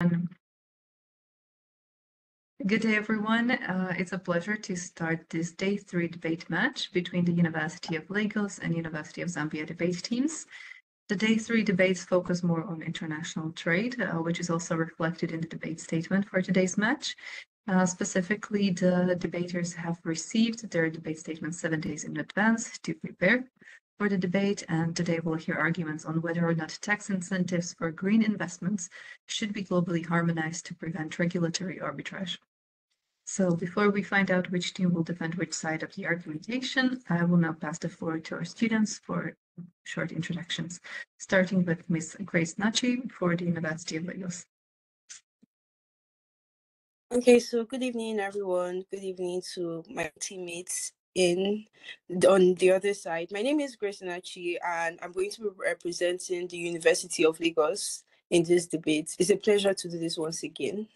Good day, everyone. It's a pleasure to start this Day 3 debate match between the University of Lagos and University of Zambia debate teams. The Day 3 debates focus more on international trade, which is also reflected in the debate statement for today's match. Specifically, the debaters have received their debate statement 7 days in advance to prepare for the debate, and today we'll hear arguments on whether or not tax incentives for green investments should be globally harmonized to prevent regulatory arbitrage. So before we find out which team will defend which side of the argumentation, I will now pass the floor to our students for short introductions, starting with Ms. Grace Nachi for the University of Lagos. Okay, so good evening, everyone. Good evening to my teammates on the other side. My name is Grace Nachi, and I'm going to be representing the University of Lagos in this debate. It's a pleasure to do this once again.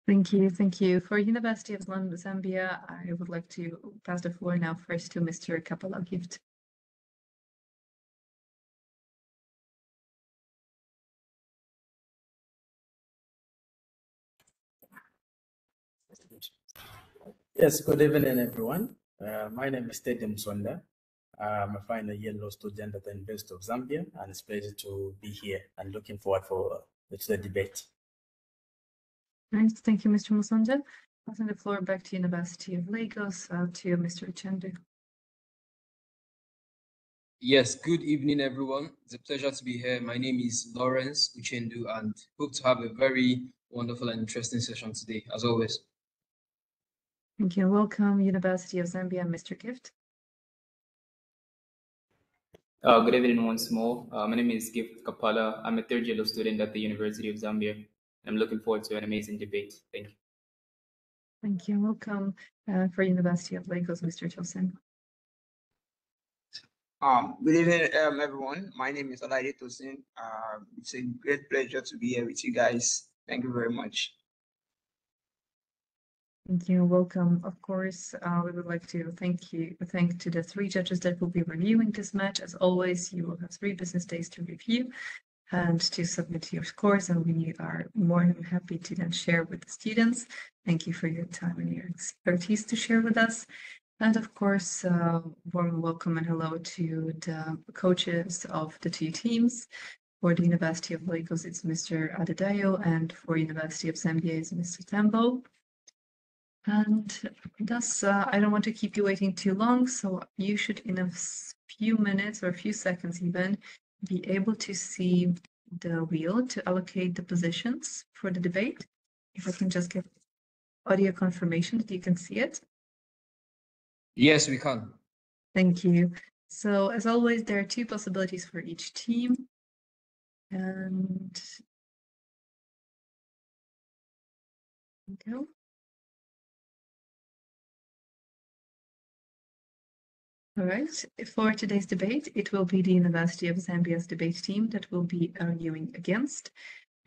Thank you. Thank you. For University of Zambia, I would like to pass the floor now first to Mr. Kapala Gift. Yes, good evening, everyone. My name is Teddy Msonda. I'm a final year law student at the University of Zambia, and it's a pleasure to be here and looking forward to the debate. Nice. Thank you, Mr. Musonda. Passing the floor back to University of Lagos to Mr. Chendu. Yes, good evening, everyone. It's a pleasure to be here. My name is Lawrence Uchendu, and hope to have a very wonderful and interesting session today, as always. Thank you. Welcome, University of Zambia, Mr. Gift. Good evening once more. My name is Gift Kapala. I'm a third year student at the University of Zambia. I'm looking forward to an amazing debate. Thank you. Thank you. Welcome for University of Lagos, Mr. Tosin. Good evening, everyone. My name is Olaide Tosin. It's a great pleasure to be here with you guys. Thank you very much. Thank you. Welcome. Of course, we would like to thank to the 3 judges that will be reviewing this match. As always, you will have 3 business days to review and to submit your scores, and we are more than happy to then share with the students. Thank you for your time and your expertise to share with us. And of course, warm welcome and hello to the coaches of the 2 teams. For the University of Lagos, it's Mr. Adedayo, and for University of Zambia is Mr. Tembo. And thus, I don't want to keep you waiting too long, so you should, in a few minutes or a few seconds even, be able to see the wheel to allocate the positions for the debate. If I can just get audio confirmation that you can see it. Yes, we can. Thank you. So, as always, there are 2 possibilities for each team. And go. All right, for today's debate, it will be the University of Zambia's debate team that will be arguing against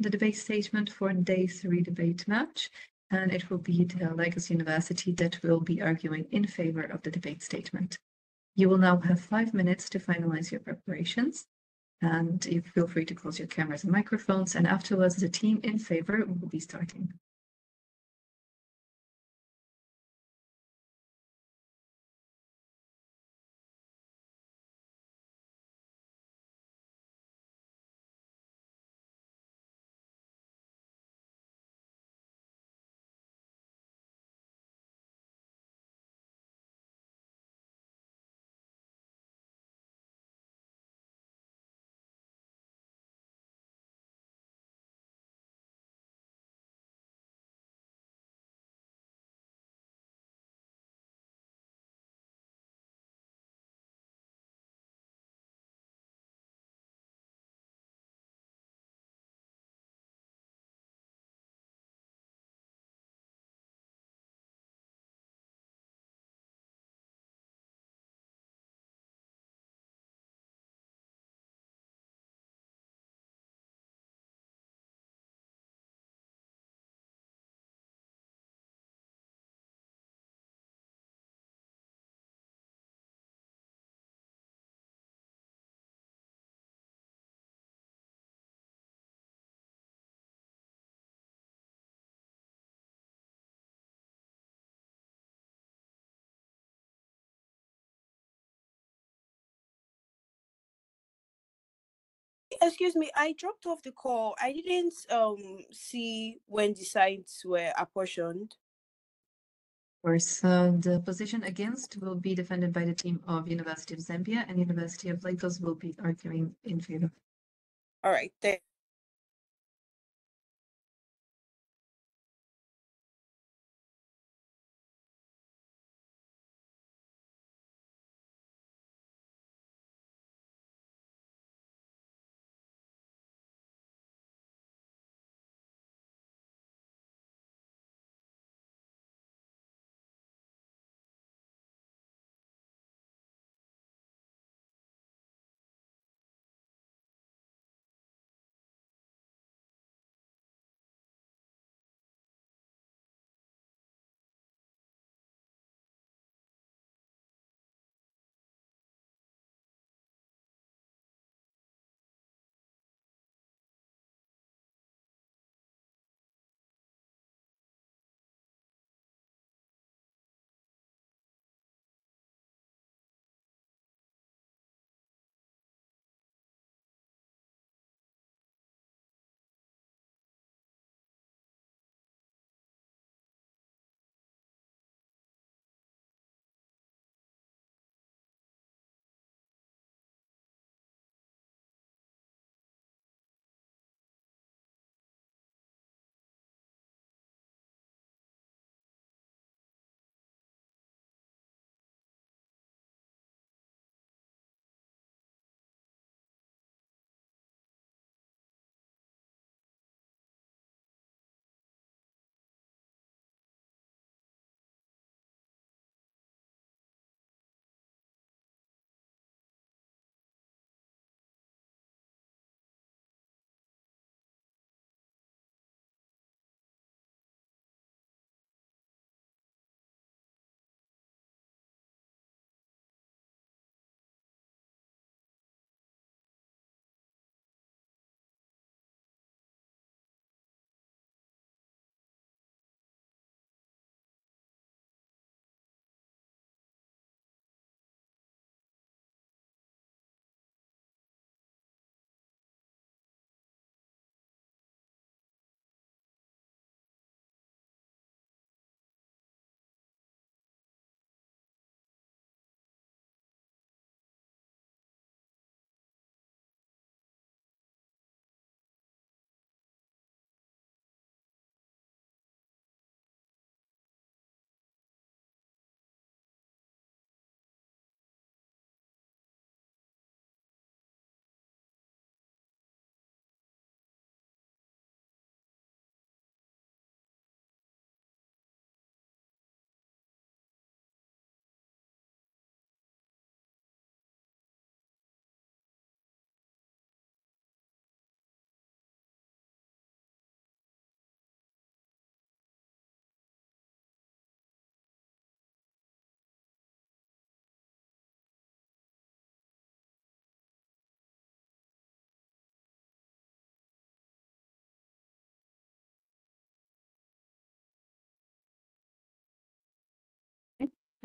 the debate statement for Day 3 debate match, and it will be the Lagos University that will be arguing in favor of the debate statement. You will now have 5 minutes to finalize your preparations, and you feel free to close your cameras and microphones, and afterwards the team in favor will be starting. Excuse me, I dropped off the call. I didn't see when the sites were apportioned. Of course, the position against will be defended by the team of University of Zambia, and University of Lagos will be arguing in favor. All right,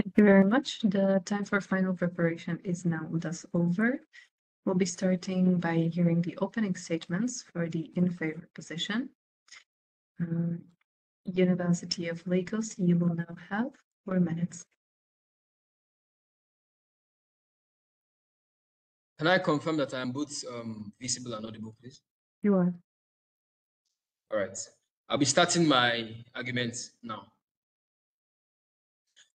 Thank you very much. The time for final preparation is now thus over. We'll be starting by hearing the opening statements for the in favor position. University of Lagos, you will now have 4 minutes. Can I confirm that I am both visible and audible, please? You are. All right. I'll be starting my argument now.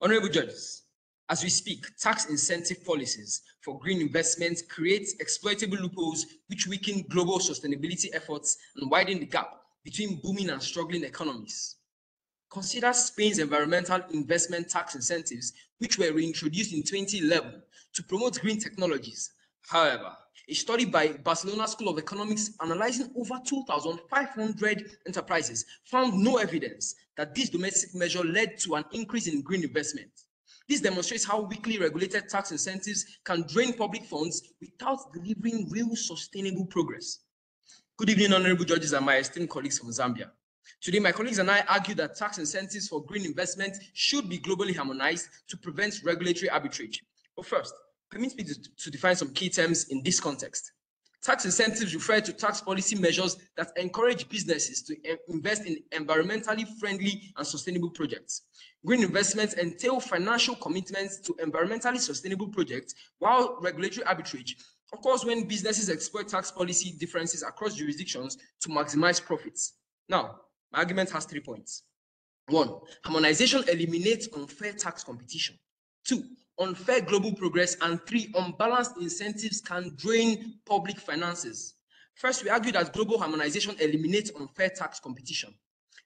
Honorable judges, as we speak, tax incentive policies for green investment create exploitable loopholes which weaken global sustainability efforts and widen the gap between booming and struggling economies. Consider Spain's environmental investment tax incentives, which were reintroduced in 2011 to promote green technologies. However, a study by Barcelona School of Economics analyzing over 2,500 enterprises found no evidence that this domestic measure led to an increase in green investment. This demonstrates how weakly regulated tax incentives can drain public funds without delivering real sustainable progress. Good evening, honorable judges and my esteemed colleagues from Zambia. Today, my colleagues and I argue that tax incentives for green investment should be globally harmonized to prevent regulatory arbitrage. But first, permit me to define some key terms in this context. Tax incentives refer to tax policy measures that encourage businesses to invest in environmentally friendly and sustainable projects. Green investments entail financial commitments to environmentally sustainable projects, while regulatory arbitrage occurs when businesses exploit tax policy differences across jurisdictions to maximize profits. Now, my argument has 3 points. 1, harmonization eliminates unfair tax competition. 2, unfair global progress. And 3, unbalanced incentives can drain public finances. First, we argue that global harmonization eliminates unfair tax competition.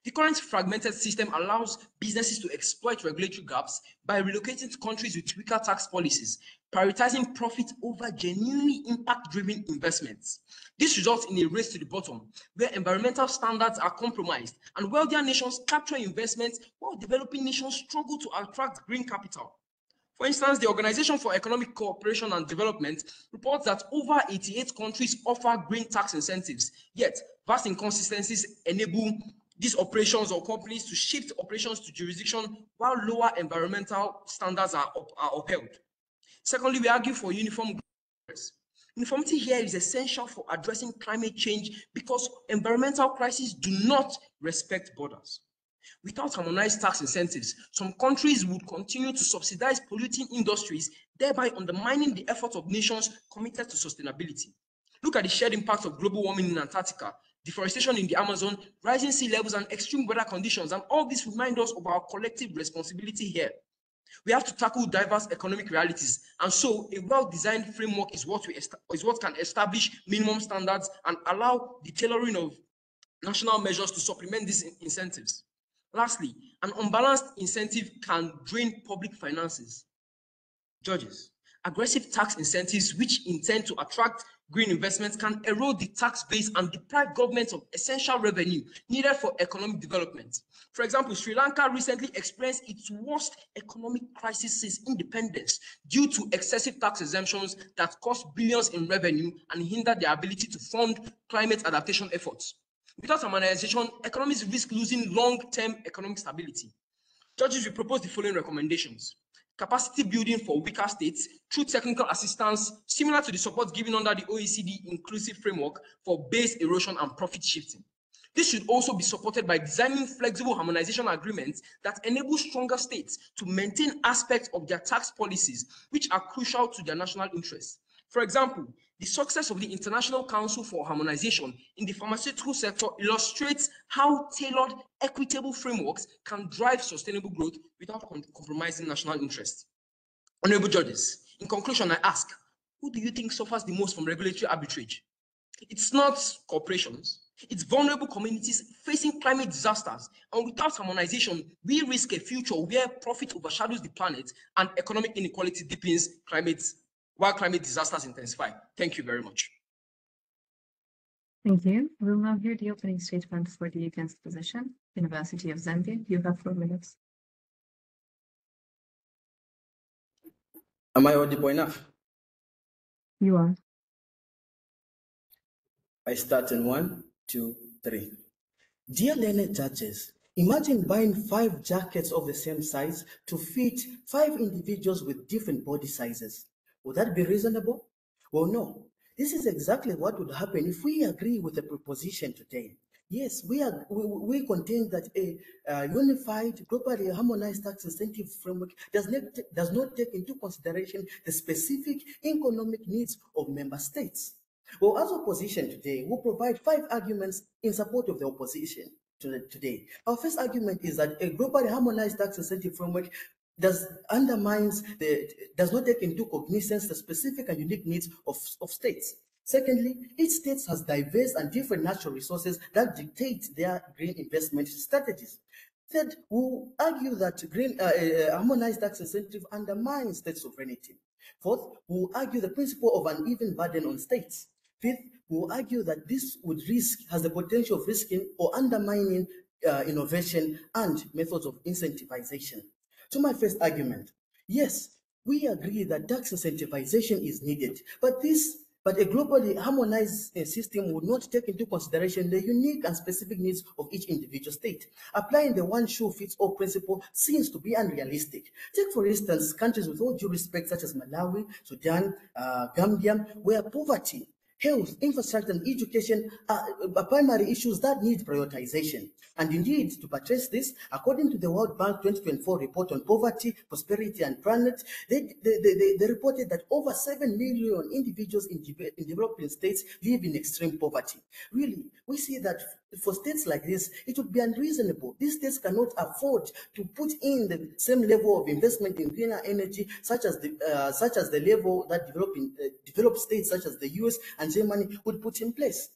The current fragmented system allows businesses to exploit regulatory gaps by relocating to countries with weaker tax policies, prioritizing profit over genuinely impact-driven investments. This results in a race to the bottom, where environmental standards are compromised and wealthier nations capture investments while developing nations struggle to attract green capital. For instance, the Organization for Economic Cooperation and Development reports that over 88 countries offer green tax incentives, yet vast inconsistencies enable these operations or companies to shift operations to jurisdiction while lower environmental standards are upheld. Secondly, we argue for uniform progress. Uniformity here is essential for addressing climate change because environmental crises do not respect borders. Without harmonized tax incentives, some countries would continue to subsidize polluting industries, thereby undermining the efforts of nations committed to sustainability. Look at the shared impacts of global warming in Antarctica, deforestation in the Amazon, rising sea levels, and extreme weather conditions, and all this remind us of our collective responsibility here. We have to tackle diverse economic realities, and so a well-designed framework is what can establish minimum standards and allow the tailoring of national measures to supplement these incentives. Lastly, an unbalanced incentive can drain public finances. Judges, aggressive tax incentives which intend to attract green investments can erode the tax base and deprive governments of essential revenue needed for economic development. For example, Sri Lanka recently experienced its worst economic crisis since independence due to excessive tax exemptions that cost billions in revenue and hinder their ability to fund climate adaptation efforts. Without harmonization, economies risk losing long-term economic stability. Judges will propose the following recommendations. Capacity building for weaker states through technical assistance, similar to the support given under the OECD inclusive framework for base erosion and profit shifting. This should also be supported by designing flexible harmonization agreements that enable stronger states to maintain aspects of their tax policies which are crucial to their national interests. For example, the success of the International Council for Harmonization in the pharmaceutical sector illustrates how tailored, equitable frameworks can drive sustainable growth without compromising national interests. Honorable judges, in conclusion, I ask, who do you think suffers the most from regulatory arbitrage? It's not corporations, it's vulnerable communities facing climate disasters. And without harmonization, we risk a future where profit overshadows the planet and economic inequality deepens while climate disasters intensify. Thank you very much. Thank you. We'll now hear the opening statement for the against position. University of Zambia, you have 4 minutes. Am I audible enough? You are. I start in 1, 2, 3. Dear learned judges, imagine buying 5 jackets of the same size to fit 5 individuals with different body sizes. Would that be reasonable? Well, no. This is exactly what would happen if we agree with the proposition today. Yes, we contend that a unified, globally harmonized tax incentive framework does not take into consideration the specific economic needs of member states. Well, as opposition today, we'll provide 5 arguments in support of the opposition today. Our first argument is that a globally harmonized tax incentive framework does not take into cognizance the specific and unique needs of states. Secondly, each state has diverse and different natural resources that dictate their green investment strategies. Third, we'll argue that harmonized tax incentive undermines state sovereignty. Fourth, we'll argue the principle of uneven burden on states. Fifth, we'll argue that this has the potential of risking or undermining innovation and methods of incentivization. To my first argument, yes, we agree that tax incentivization is needed, but a globally harmonized system would not take into consideration the unique and specific needs of each individual state. Applying the one-shoe-fits-all principle seems to be unrealistic. Take, for instance, countries with all due respect such as Malawi, Sudan, Gambia, where poverty health, infrastructure, and education are primary issues that need prioritization. And indeed, to buttress this, according to the World Bank 2024 report on poverty, prosperity, and planet, they reported that over 7 million individuals in developing states live in extreme poverty. Really, we see that for states like this, it would be unreasonable. These states cannot afford to put in the same level of investment in greener energy, such as the level that developed states such as the US and Germany would put in place.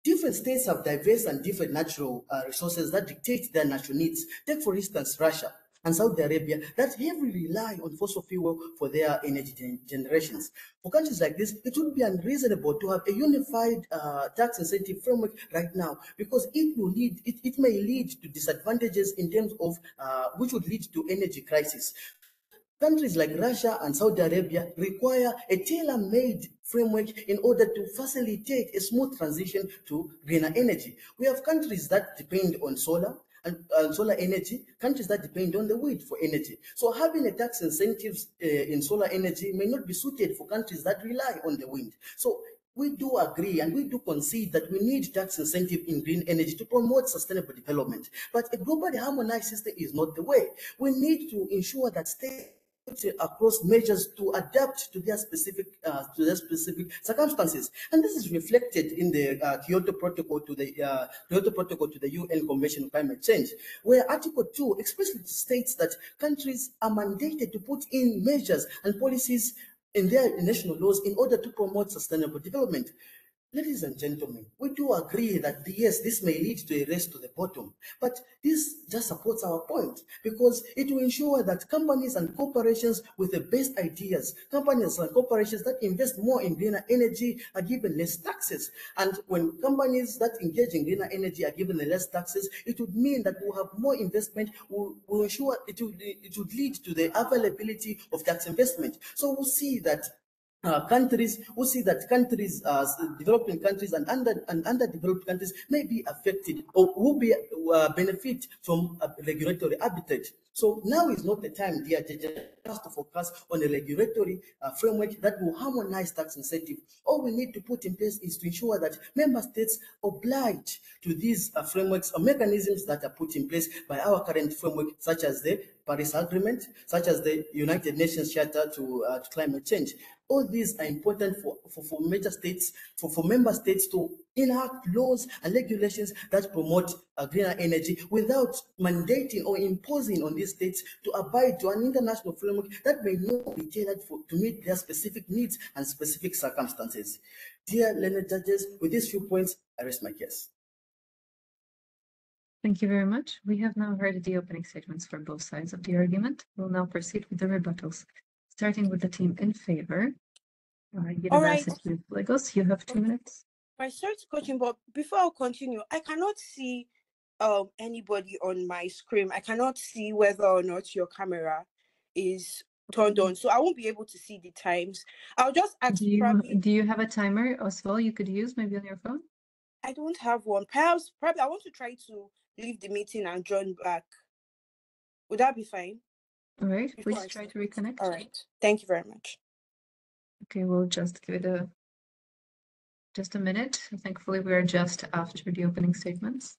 Different states have diverse and different natural resources that dictate their national needs. Take, for instance, Russia and Saudi Arabia that heavily rely on fossil fuel for their energy generations. For countries like this, it would be unreasonable to have a unified tax incentive framework right now, because it may lead to disadvantages in terms of which would lead to energy crisis. Countries like Russia and Saudi Arabia require a tailor-made framework in order to facilitate a smooth transition to greener energy. We have countries that depend on solar and solar energy, countries that depend on the wind for energy. So having a tax incentives in solar energy may not be suited for countries that rely on the wind. So we do agree and we do concede that we need tax incentive in green energy to promote sustainable development. But a globally harmonized system is not the way. We need to ensure that states across measures to adapt to their specific circumstances, and this is reflected in the Kyoto Protocol to the UN Convention on Climate Change, where Article 2 explicitly states that countries are mandated to put in measures and policies in their national laws in order to promote sustainable development. Ladies and gentlemen, we do agree that yes, this may lead to a race to the bottom, but this just supports our point, because it will ensure that companies and corporations with the best ideas, companies and corporations that invest more in greener energy are given less taxes. And when companies that engage in greener energy are given less taxes, it would mean that we'll have more investment, we'll ensure it would lead to the availability of tax investment. So we'll see that developing countries and underdeveloped countries may be affected or will be benefit from regulatory arbitrage. So now is not the time, dear judges, to focus on a regulatory framework that will harmonize tax incentive. All we need to put in place is to ensure that member states oblige to these frameworks or mechanisms that are put in place by our current framework, such as the Paris Agreement, such as the United Nations Charter to climate change. All these are important for major states, for member states to enact laws and regulations that promote greener energy without mandating or imposing on these states to abide to an international framework that may not be tailored to meet their specific needs and specific circumstances. Dear learned judges, with these few points, I rest my case. Thank you very much. We have now heard the opening statements for both sides of the argument. We'll now proceed with the rebuttals, starting with the team in favor. University of Lagos, you have 2 minutes. I start coaching, but before I continue, I cannot see anybody on my screen. I cannot see whether or not your camera is turned on, so I won't be able to see the times. I'll just ask. Do you have a timer as well you could use maybe on your phone? I don't have one. Perhaps I want to try to leave the meeting and join back. Would that be fine? All right, please try to reconnect. All right, thank you very much. Okay, we'll just give it just a minute. Thankfully, we are just after the opening statements.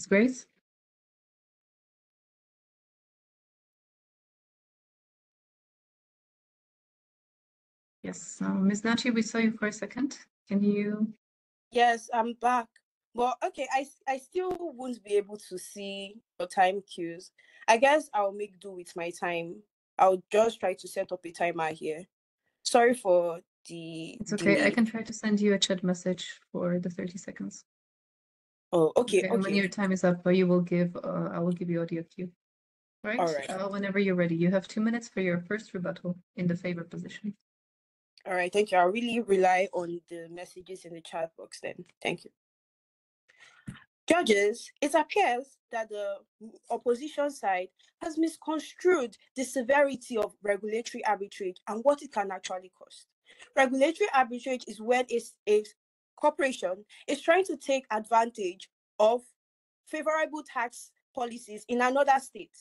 Grace? Yes, Ms. Nachi, we saw you for a second. Can you? Yes, I'm back. Well, okay, I still won't be able to see your time cues. I guess I'll make do with my time. I'll just try to set up a timer here. Sorry for the It's okay. delay. I can try to send you a chat message for the 30 seconds. Oh, okay. And when your time is up, I will give you audio cue. Right? All right. Whenever you're ready, you have 2 minutes for your first rebuttal in the favor position. All right, thank you. I'll really rely on the messages in the chat box then. Thank you. Judges, it appears that the opposition side has misconstrued the severity of regulatory arbitrage and what it can actually cost. Regulatory arbitrage is when a corporation is trying to take advantage of favorable tax policies in another state.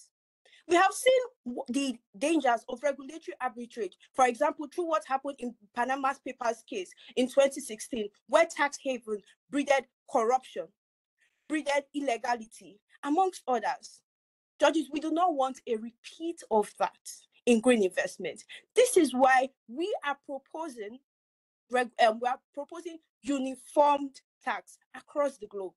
We have seen the dangers of regulatory arbitrage, for example, through what happened in Panama Papers case in 2016, where tax haven breeded corruption, breeded illegality, amongst others. Judges, we do not want a repeat of that in green investment. This is why we are proposing uniformed tax across the globe.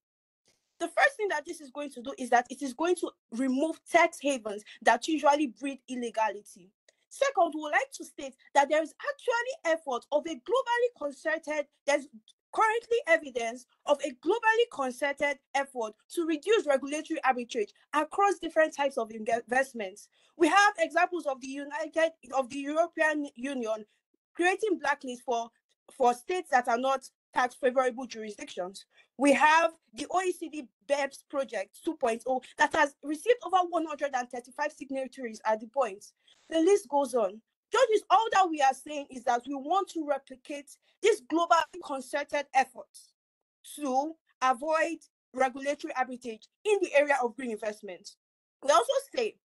The first thing that this is going to do is that it is going to remove tax havens that usually breed illegality. Second, we would like to state that there is actually effort of a globally concerted, there's currently evidence of a globally concerted effort to reduce regulatory arbitrage across different types of investments. We have examples of the European Union creating blacklists for states that are not tax favorable jurisdictions. We have the OECD BEPS project 2.0 that has received over 135 signatories at the point. The list goes on. Judges, all that we are saying is that we want to replicate this globally concerted efforts to avoid regulatory arbitrage in the area of green investment. We also say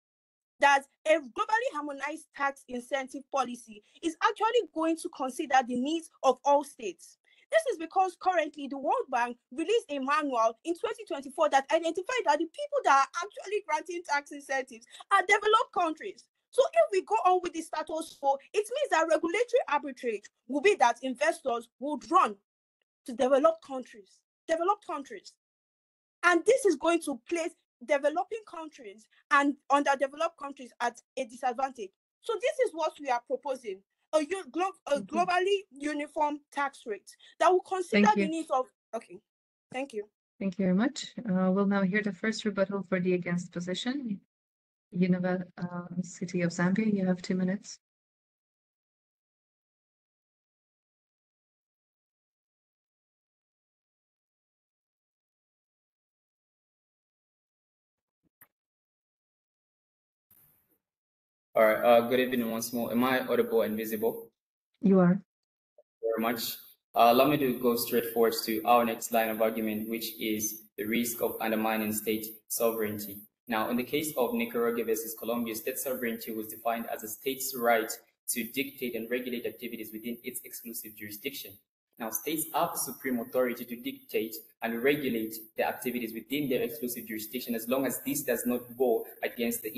that a globally harmonized tax incentive policy is actually going to consider the needs of all states. This is because currently the World Bank released a manual in 2024 that identified that the people that are actually granting tax incentives are developed countries. So if we go on with the status quo, it means that regulatory arbitrage will be that investors would run to developed countries. And this is going to place developing countries and underdeveloped countries at a disadvantage. So this is what we are proposing, a globally uniform tax rate that will consider the needs of, okay, thank you. Thank you very much. We'll now hear the first rebuttal for the against position. City of Zambia, you have 2 minutes. All right, good evening once more. Am I audible and visible? You are. Thank you very much. Allow me to go straight forward to our next line of argument, which is the risk of undermining state sovereignty. Now, in the case of Nicaragua versus Colombia, state sovereignty was defined as a state's right to dictate and regulate activities within its exclusive jurisdiction. Now, states have the supreme authority to dictate and regulate the activities within their exclusive jurisdiction as long as this does not go against the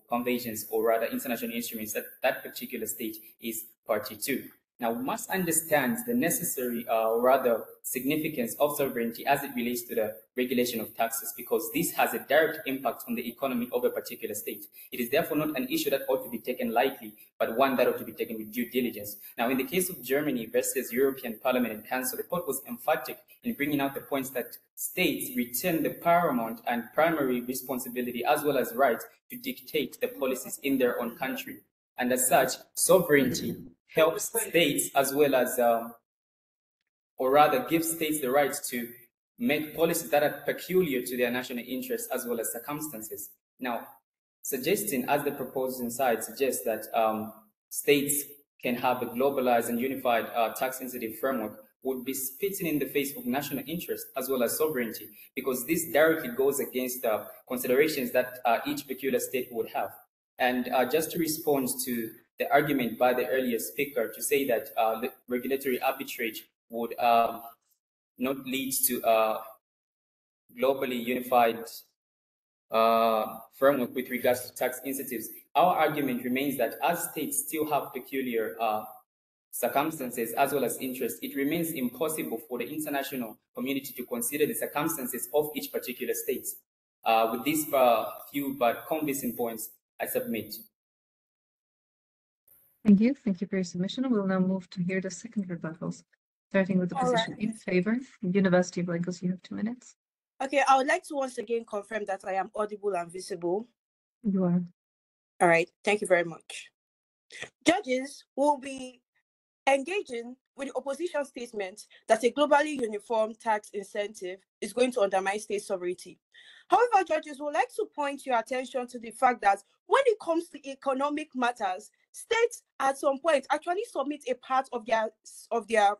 conventions or rather international instruments that that particular state is party to. Now, we must understand the necessary or rather significance of sovereignty as it relates to the regulation of taxes, because this has a direct impact on the economy of a particular state. It is therefore not an issue that ought to be taken lightly, but one that ought to be taken with due diligence. Now, in the case of Germany versus European Parliament and Council, the court was emphatic in bringing out the points that states retain the paramount and primary responsibility as well as right to dictate the policies in their own country. And as such, sovereignty helps states as well as, or rather gives states the right to make policies that are peculiar to their national interests as well as circumstances. Now, suggesting, as the proposing side suggests, that states can have a globalized and unified tax incentive framework would be spitting in the face of national interest as well as sovereignty, because this directly goes against the considerations that each peculiar state would have. And just to respond to the argument by the earlier speaker to say that the regulatory arbitrage would not lead to a globally unified framework with regards to tax incentives, our argument remains that as states still have peculiar circumstances as well as interests, it remains impossible for the international community to consider the circumstances of each particular state. With these few but convincing points, I submit. Thank you. Thank you for your submission. We'll now move to hear the second rebuttals, starting with the position in favor. University of Lagos, you have 2 minutes. Okay, I would like to once again confirm that I am audible and visible. You are. All right, thank you very much. Judges will be engaging with the opposition statement that a globally uniform tax incentive is going to undermine state sovereignty. However, judges would like to point your attention to the fact that when it comes to economic matters, states at some point actually submit a part of their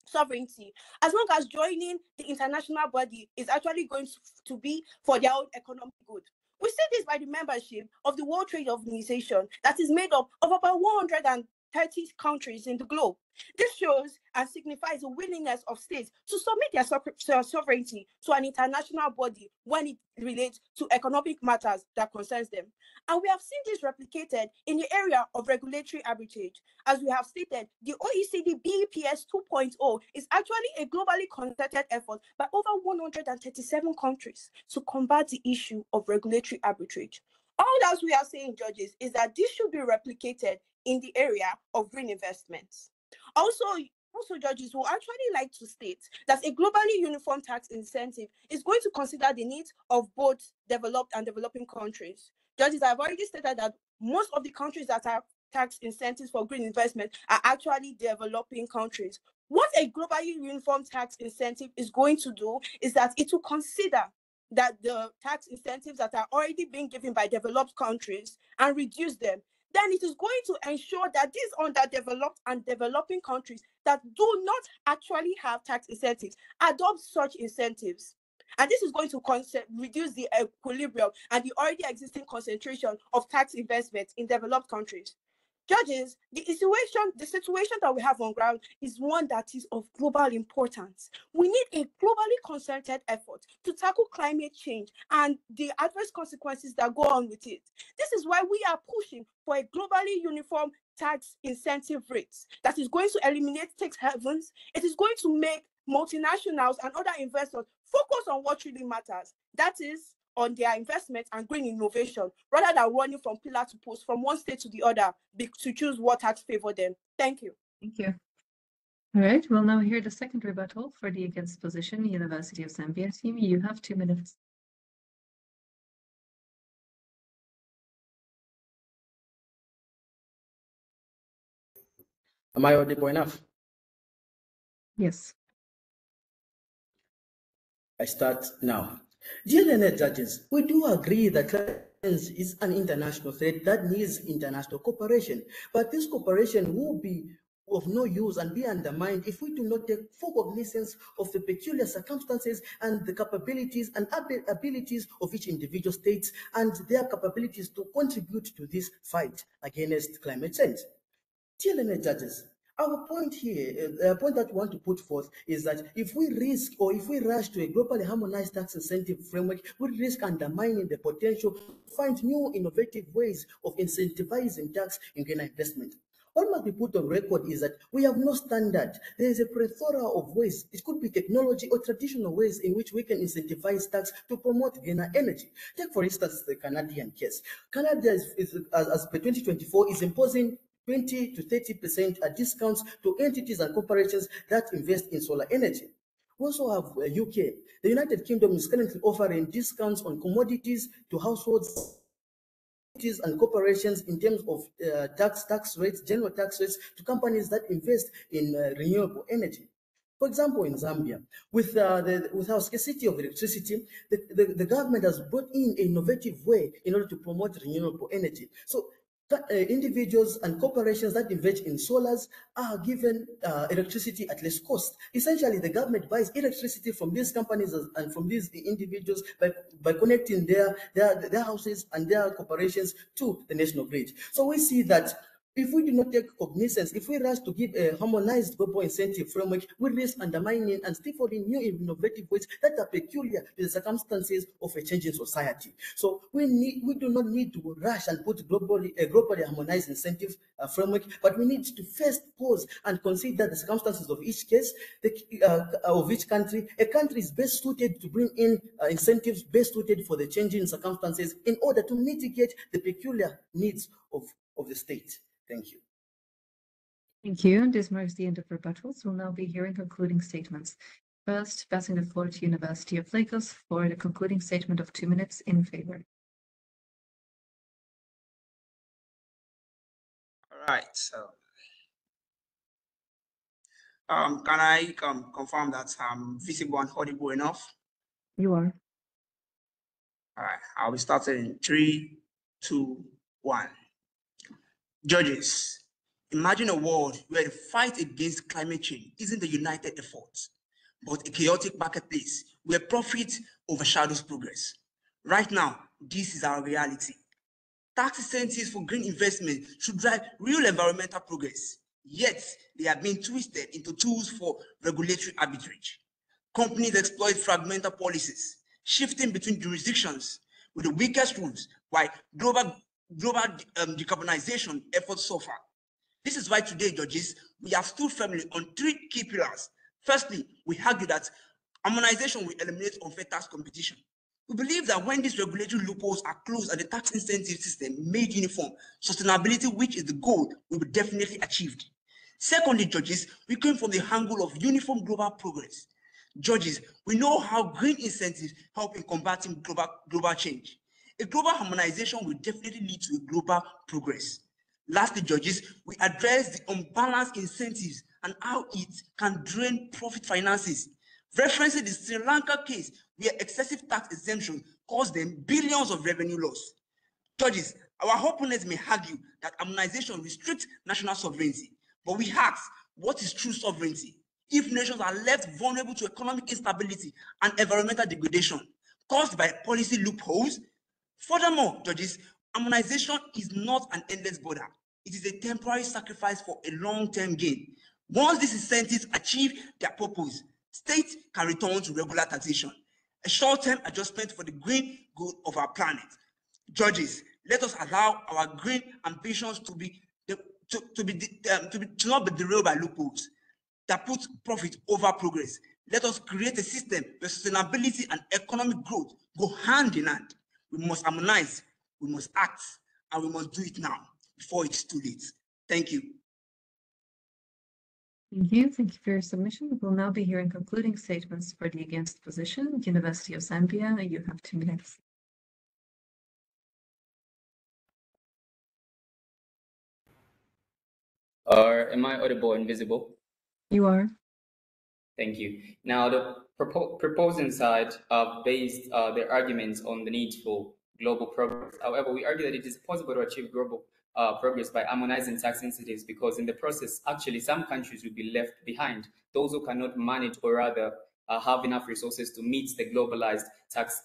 sovereignty, as long as joining the international body is actually going to be for their own economic good. We see this by the membership of the World Trade Organization that is made up of about 130 countries in the globe. This shows and signifies a willingness of states to submit their sovereignty to an international body when it relates to economic matters that concerns them. And we have seen this replicated in the area of regulatory arbitrage. As we have stated, the OECD BEPS 2.0 is actually a globally concerted effort by over 137 countries to combat the issue of regulatory arbitrage. All that we are saying, judges, is that this should be replicated in the area of green investments. Also, judges will actually like to state that a globally uniform tax incentive is going to consider the needs of both developed and developing countries. Judges, I've already stated that most of the countries that have tax incentives for green investment are actually developing countries. What a globally uniform tax incentive is going to do is that it will consider that the tax incentives that are already being given by developed countries and reduce them. Then it is going to ensure that these underdeveloped and developing countries that do not actually have tax incentives adopt such incentives. And this is going to reduce the equilibrium and the already existing concentration of tax investments in developed countries. Judges, the situation that we have on ground is one that is of global importance. We need a globally concerted effort to tackle climate change and the adverse consequences that go on with it. This is why we are pushing for a globally uniform tax incentive rates that is going to eliminate tax havens. It is going to make multinationals and other investors focus on what really matters. That is on their investment and green innovation, rather than running from pillar to post, from one state to the other, to choose what tax favor them. Thank you. Thank you. All right, we'll now hear the second rebuttal for the against position, University of Zambia team. You have 2 minutes. Am I audible enough? Yes. I start now. Dear Learned judges, we do agree that climate change is an international threat that needs international cooperation, but this cooperation will be of no use and be undermined if we do not take full cognizance of the peculiar circumstances and the capabilities and abilities of each individual state and their capabilities to contribute to this fight against climate change. Dear Learned judges, our point here, the point that we want to put forth is that if we risk or if we rush to a globally harmonized tax incentive framework, we risk undermining the potential to find new innovative ways of incentivizing tax in green investment. What must be put on record is that we have no standard. There is a plethora of ways. It could be technology or traditional ways in which we can incentivize tax to promote greener energy. Take, for instance, the Canadian case. Canada, as per 2024, is imposing 20 to 30% discounts to entities and corporations that invest in solar energy. We also have UK. The United Kingdom is currently offering discounts on commodities to households and corporations in terms of tax rates, general tax rates to companies that invest in renewable energy. For example, in Zambia, with our scarcity of electricity, the government has brought in an innovative way in order to promote renewable energy. So individuals and corporations that invest in solars are given electricity at less cost. Essentially, the government buys electricity from these companies and from these individuals by connecting their houses and their corporations to the national grid. So we see that if we do not take cognizance, if we rush to give a harmonized global incentive framework, we risk undermining and stifling new innovative ways that are peculiar to the circumstances of a changing society. So we do not need to rush and put a globally harmonized incentive framework, but we need to first pause and consider the circumstances of each case, of each country. A country is best suited to bring in incentives best suited for the changing circumstances in order to mitigate the peculiar needs of the state. Thank you. Thank you. This marks the end of rebuttals. We'll now be hearing concluding statements. First, passing the floor to University of Lagos for the concluding statement of 2 minutes in favor. All right. So, can I confirm that I'm visible and audible enough? You are. All right. I'll be starting in 3, 2, 1. Judges, imagine a world where the fight against climate change isn't a united effort, but a chaotic marketplace where profit overshadows progress. Right now, this is our reality. Tax incentives for green investment should drive real environmental progress, yet they are being twisted into tools for regulatory arbitrage. Companies exploit fragmented policies, shifting between jurisdictions with the weakest rules, while global decarbonization efforts suffer. This is why today, judges, we have stood firmly on 3 key pillars. Firstly, we argue that harmonization will eliminate unfair tax competition. We believe that when these regulatory loopholes are closed and the tax incentive system made uniform, sustainability, which is the goal, will be definitely achieved. Secondly, judges, we came from the angle of uniform global progress. Judges, we know how green incentives help in combating global change. A global harmonization will definitely lead to a global progress. Lastly, judges, we address the unbalanced incentives and how it can drain profit finances. Referencing the Sri Lanka case, where excessive tax exemption caused them billions of revenue loss. Judges, our opponents may argue that harmonization restricts national sovereignty, but we ask, what is true sovereignty? If nations are left vulnerable to economic instability and environmental degradation caused by policy loopholes. Furthermore, judges, harmonization is not an endless border. It is a temporary sacrifice for a long-term gain. Once these incentives achieve their purpose, states can return to regular taxation, a short-term adjustment for the green good of our planet. Judges, let us allow our green ambitions to not be derailed by loopholes that put profit over progress. Let us create a system where sustainability and economic growth go hand in hand. We must harmonize, we must act, and we must do it now before it's too late. Thank you. Thank you. Thank you for your submission. We'll now be hearing concluding statements for the against position. University of Zambia, you have 2 minutes. Am I audible and visible? You are. Thank you. Now, the proposing side based their arguments on the need for global progress. However, we argue that it is possible to achieve global progress by harmonizing tax incentives, because in the process, actually, some countries will be left behind. Those who cannot manage or rather have enough resources to meet the globalized tax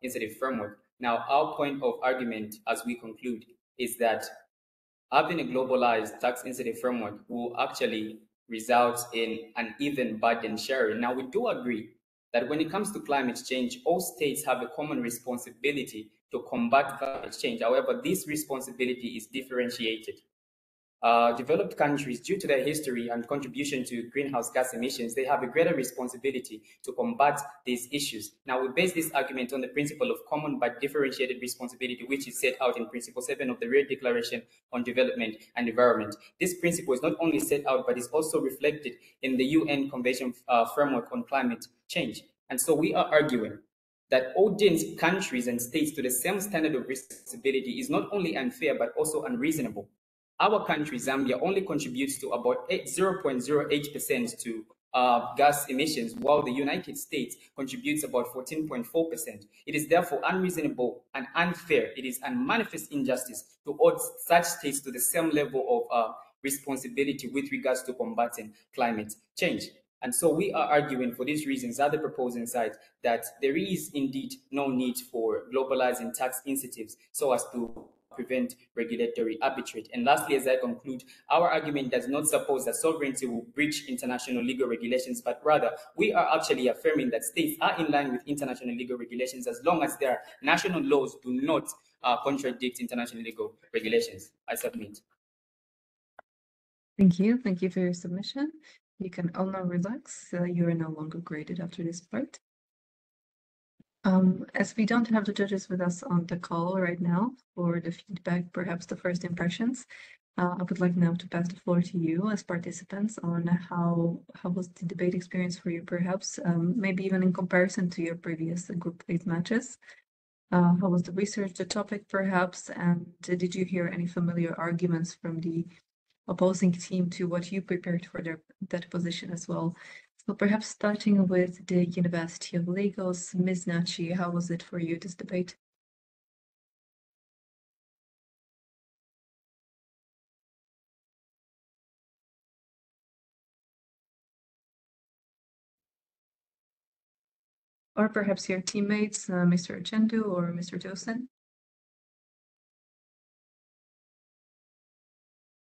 incentive framework. Now, our point of argument as we conclude is that having a globalized tax incentive framework will actually result in uneven burden sharing. Now, we do agree that when it comes to climate change, all states have a common responsibility to combat climate change. However, this responsibility is differentiated. Developed countries, due to their history and contribution to greenhouse gas emissions, they have a greater responsibility to combat these issues. Now, we base this argument on the principle of common but differentiated responsibility, which is set out in Principle 7 of the Rio Declaration on Development and Environment. This principle is not only set out, but is also reflected in the UN Convention framework on climate change. And so we are arguing that holding countries and states to the same standard of responsibility is not only unfair, but also unreasonable. Our country, Zambia, only contributes to about 0.08% to gas emissions, while the United States contributes about 14.4%. It is therefore unreasonable and unfair. It is a manifest injustice to hold such states to the same level of responsibility with regards to combating climate change. And so we are arguing for these reasons at the proposing side that there is indeed no need for globalizing tax incentives so as to prevent regulatory arbitrage. And lastly, as I conclude, our argument does not suppose that sovereignty will breach international legal regulations, but rather we are actually affirming that states are in line with international legal regulations as long as their national laws do not contradict international legal regulations. I submit. Thank you. Thank you for your submission. You can all now relax. You are no longer graded after this part. As we don't have the judges with us on the call right now for the feedback, perhaps the first impressions, I would like now to pass the floor to you as participants on how was the debate experience for you, perhaps, maybe even in comparison to your previous group plate matches. How was the research, the topic, perhaps, and did you hear any familiar arguments from the opposing team to what you prepared for that position as well? So perhaps starting with the University of Lagos, Ms. Nachi, how was it for you, this debate? Or perhaps your teammates, Mr. Chendu or Mr. Tosin?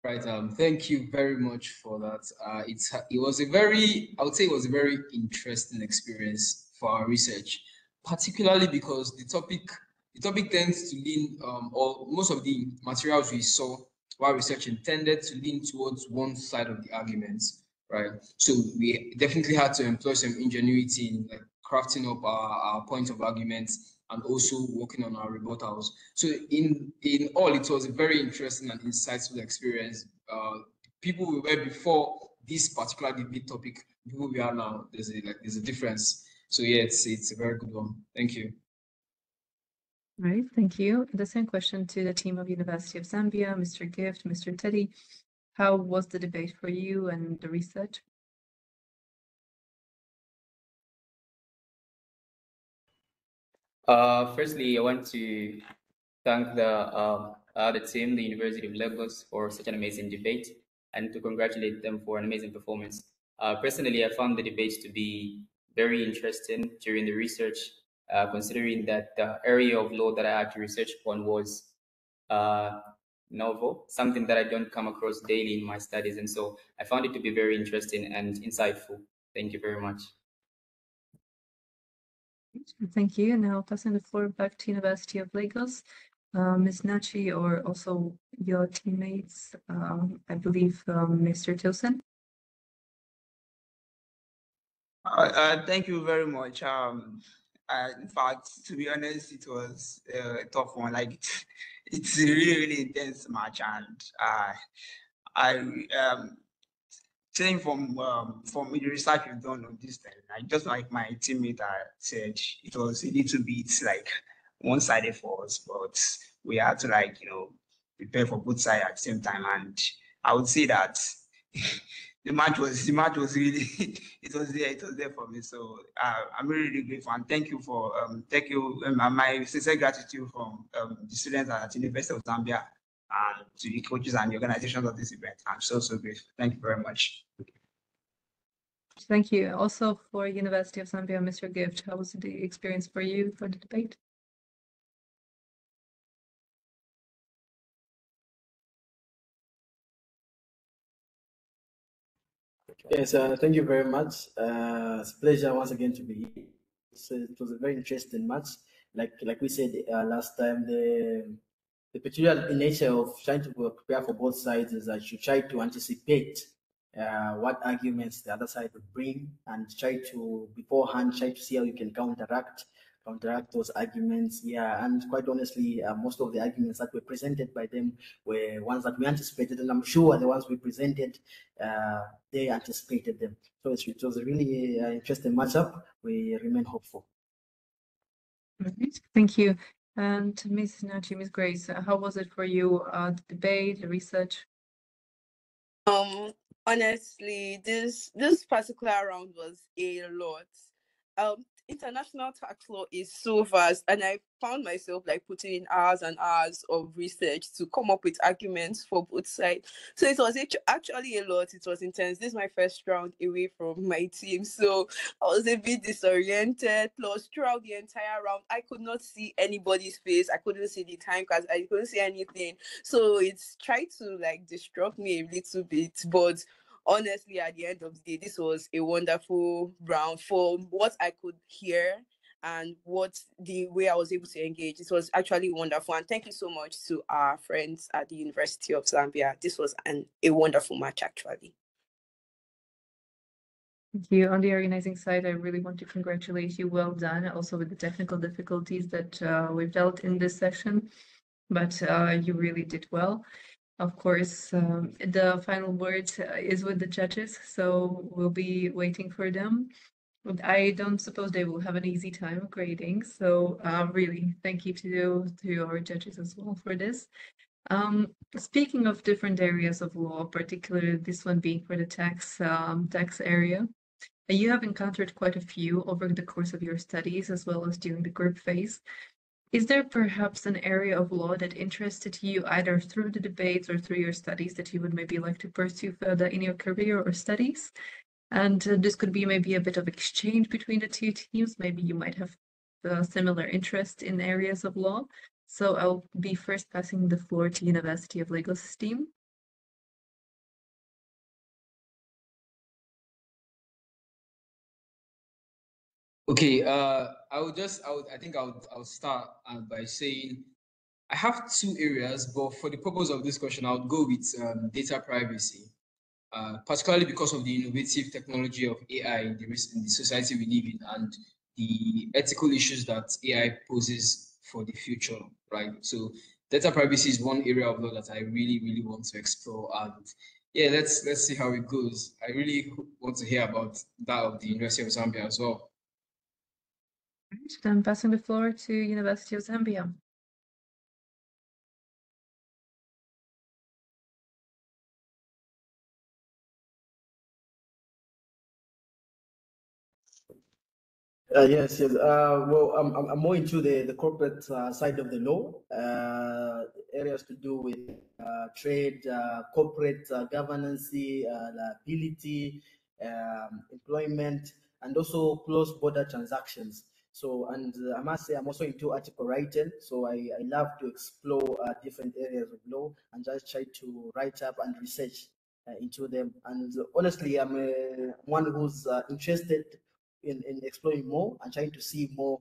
Right. Thank you very much for that. It was a very, I would say it was a very interesting experience for our research, particularly because the topic tends to lean, or most of the materials we saw while researching tended to lean towards one side of the arguments, right? So we definitely had to employ some ingenuity in like crafting up our points of arguments and also working on our rebuttals. So in all, it was a very interesting and insightful experience. People we were before this particular debate topic, people we are now, there's a difference. So yeah, it's a very good one. Thank you. Right, thank you. The same question to the team of University of Zambia, Mr. Gift, Mr. Teddy. How was the debate for you and the research? Firstly, I want to thank the team, the University of Lagos, for such an amazing debate and to congratulate them for an amazing performance. Personally, I found the debate to be very interesting during the research, considering that the area of law that I had to research upon was novel, something that I don't come across daily in my studies. And so I found it to be very interesting and insightful. Thank you very much. Thank you. Now passing the floor back to University of Lagos, Ms. Nachi, or also your teammates, I believe Mr. Tosin. Thank you very much. In fact, to be honest, it was a tough one. Like it's a really, really intense match, and I saying from the research we've done on this thing, like just like my teammate said, it was a little bit like one-sided for us, but we had to prepare for both sides at the same time. And I would say that the match was really it was there for me. So I'm really, really grateful, and thank you my sincere gratitude from the students at the University of Zambia and to the coaches and the organizations of this event. I'm so grateful. Thank you very much. Thank you. Also for University of Zambia, Mr. Gift, how was the experience for you for the debate? Yes, thank you very much. It's a pleasure once again to be here. So it was a very interesting match. Like we said last time, the peculiar nature of trying to prepare for both sides is that you try to anticipate what arguments the other side would bring and try to beforehand try to see how you can counteract those arguments. Yeah, and quite honestly, most of the arguments that were presented by them were ones that we anticipated, and I'm sure the ones we presented, they anticipated them. So it was a really interesting matchup. We remain hopeful. Right. Thank you. And Ms. Nachi, Ms. Grace, how was it for you, the debate, the research? Honestly, this particular round was a lot. International tax law is so vast, and I found myself like putting in hours and hours of research to come up with arguments for both sides. So it was actually a lot. It was intense. This is my first round away from my team, so I was a bit disoriented. Plus, throughout the entire round, I could not see anybody's face. I couldn't see the time because I couldn't see anything. So it's tried to like distract me a little bit, but honestly, at the end of the day, this was a wonderful round for what I could hear and what the way I was able to engage. It was actually wonderful. And thank you so much to our friends at the University of Zambia. This was a wonderful match, actually. Thank you. On the organizing side, I really want to congratulate you. Well done. Also with the technical difficulties that we've dealt in this session, but you really did well. Of course, the final word is with the judges, so we'll be waiting for them. I don't suppose they will have an easy time grading, so really, thank you to our judges as well for this. Speaking of different areas of law, particularly this one being for the tax area, you have encountered quite a few over the course of your studies as well as during the group phase. Is there perhaps an area of law that interested you either through the debates or through your studies that you would maybe like to pursue further in your career or studies? And this could be maybe a bit of exchange between the two teams. Maybe you might have similar interest in areas of law. So I'll be first passing the floor to University of Lagos team. Okay, I think I'll start by saying I have two areas, but for the purpose of this question, I would go with data privacy, particularly because of the innovative technology of AI in the society we live in and the ethical issues that AI poses for the future, right? So data privacy is one area of law that I really, really want to explore. And yeah, let's see how it goes. I really want to hear about that of the University of Zambia as well. Right, then passing the floor to University of Zambia. Yes, yes. Well, I'm more into the corporate side of the law, areas to do with trade, corporate governance, liability, employment, and also cross-border transactions. So, and I must say, I'm also into article writing. So I love to explore different areas of law and just try to write up and research into them. And honestly, I'm one who's interested in exploring more and trying to see more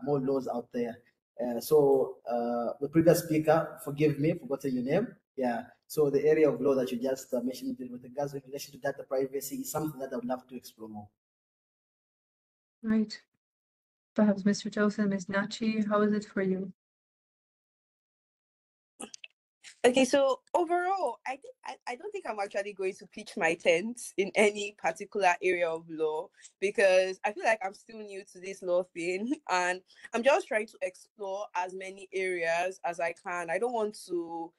laws out there. So the previous speaker, forgive me, forgotten your name. Yeah. So the area of law that you just mentioned with regards in relation to data privacy is something that I would love to explore more. Right. Perhaps Mr. Joseph, Ms. Nachi, how is it for you? Okay, so overall, I don't think I'm actually going to pitch my tent in any particular area of law because I feel like I'm still new to this law thing and I'm just trying to explore as many areas as I can. I don't want to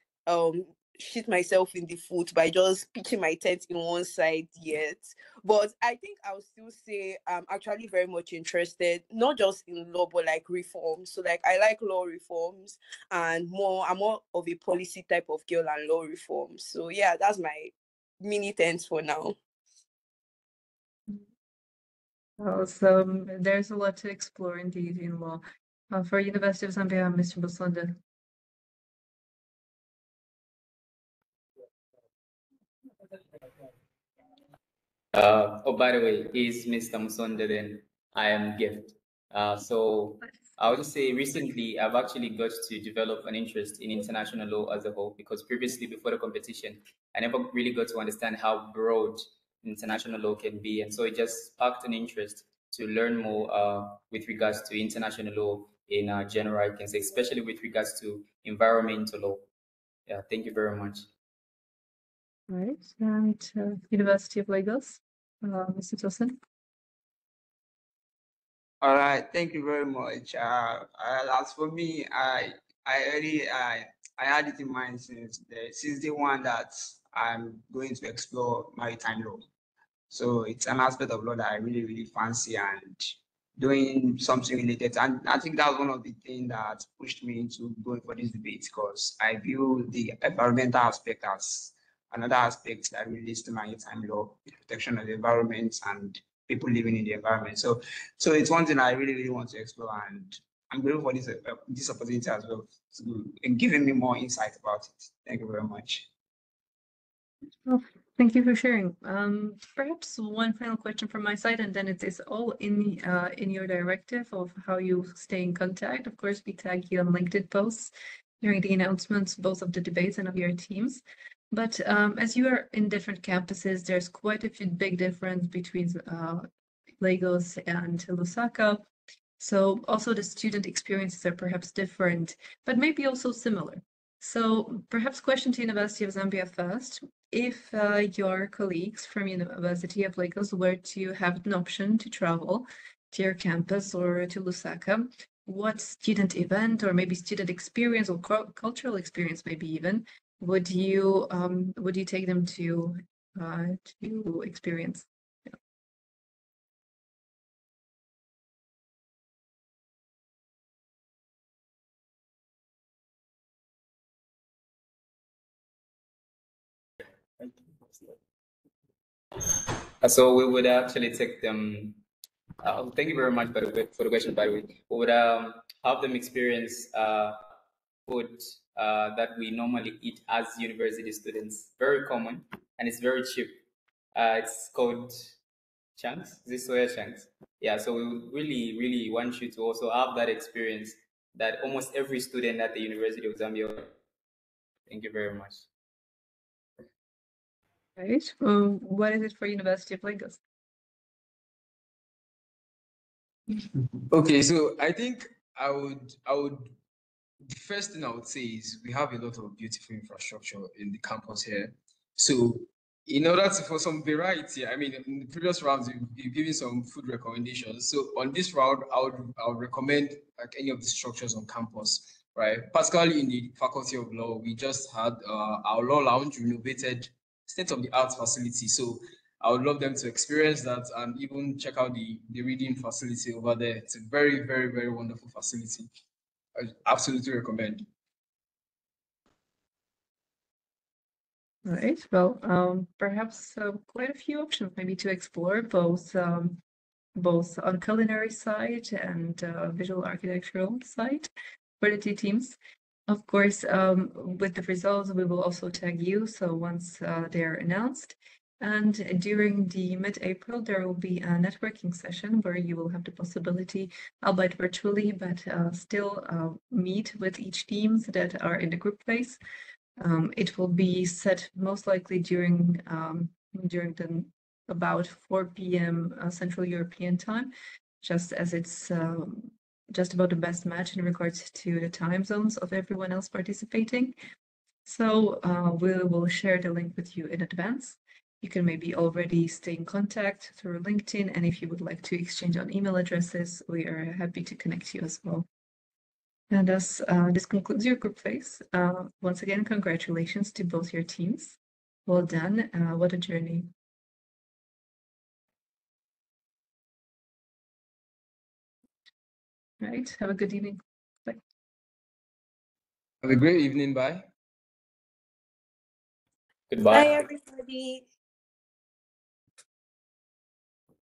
shoot myself in the foot by just pitching my tent in one side yet. But I think I'll still say I'm actually very much interested, not just in law, but like reforms. So like I like law reforms and I'm more of a policy type of girl and law reforms. So yeah, that's my mini tent for now. Well, so there's a lot to explore indeed in law. For University of Zambia, Mr. Busonda. Oh, by the way, he's Mr. Musonde, then I am Gift. So I would just say recently I've actually got to develop an interest in international law as a whole because previously before the competition, I never really got to understand how broad international law can be. And so it just sparked an interest to learn more with regards to international law in general, I can say, especially with regards to environmental law. Yeah, thank you very much. Right, and University of Lagos, Mr. Tosin. All right, thank you very much. As for me, I had it in mind since the one that I'm going to explore maritime law. So it's an aspect of law that I really, really fancy and doing something related. And I think that's one of the things that pushed me into going for this debate because I view the environmental aspect as another aspect that relates to maritime law, the protection of the environment and people living in the environment. So it's one thing I really, really want to explore, and I'm grateful for this opportunity as well, and giving me more insight about it. Thank you very much. Well, thank you for sharing. Perhaps one final question from my side, and then it is all in your directive of how you stay in contact. Of course, we tag you on LinkedIn posts during the announcements, both of the debates and of your teams. But as you are in different campuses, there's quite a big difference between Lagos and Lusaka. So also the student experiences are perhaps different, but maybe also similar. So perhaps question to University of Zambia first. If your colleagues from University of Lagos were to have an option to travel to your campus or to Lusaka, what student event or maybe student experience or cultural experience maybe even would you take them to experience? So we would actually take them. Thank you very much for the question, by the way. We would have them experience food that we normally eat as university students. Very common and it's very cheap. It's called chunks. Is this soya chunks? Yeah. So we would really, really want you to also have that experience that almost every student at the University of Zambia. Thank you very much. Right. What is it for University of Lagos? Okay, so I think I would the first thing I would say is we have a lot of beautiful infrastructure in the campus here. So in order to for some variety, I mean in the previous rounds you've given some food recommendations. So on this round, I would recommend like any of the structures on campus, right? Particularly in the Faculty of Law, we just had our law lounge renovated, state-of-the-art facility. So I would love them to experience that and even check out the reading facility over there. It's a very, very, very wonderful facility. I absolutely recommend. Right. Well, perhaps quite a few options maybe to explore both on culinary side and visual architectural side for the two teams. Of course, with the results, we will also tag you. So once they're announced, and during the mid-April, there will be a networking session where you will have the possibility, albeit virtually, but still meet with each teams that are in the group phase. It will be set most likely during the about 4 p.m. Central European time, just as it's just about the best match in regards to the time zones of everyone else participating. So we will share the link with you in advance. You can maybe already stay in contact through LinkedIn, and if you would like to exchange on email addresses, we are happy to connect you as well. And thus, this concludes your group phase. Once again, congratulations to both your teams. Well done. What a journey. Right. Have a good evening. Bye. Have a great evening. Bye. Goodbye. Bye, everybody.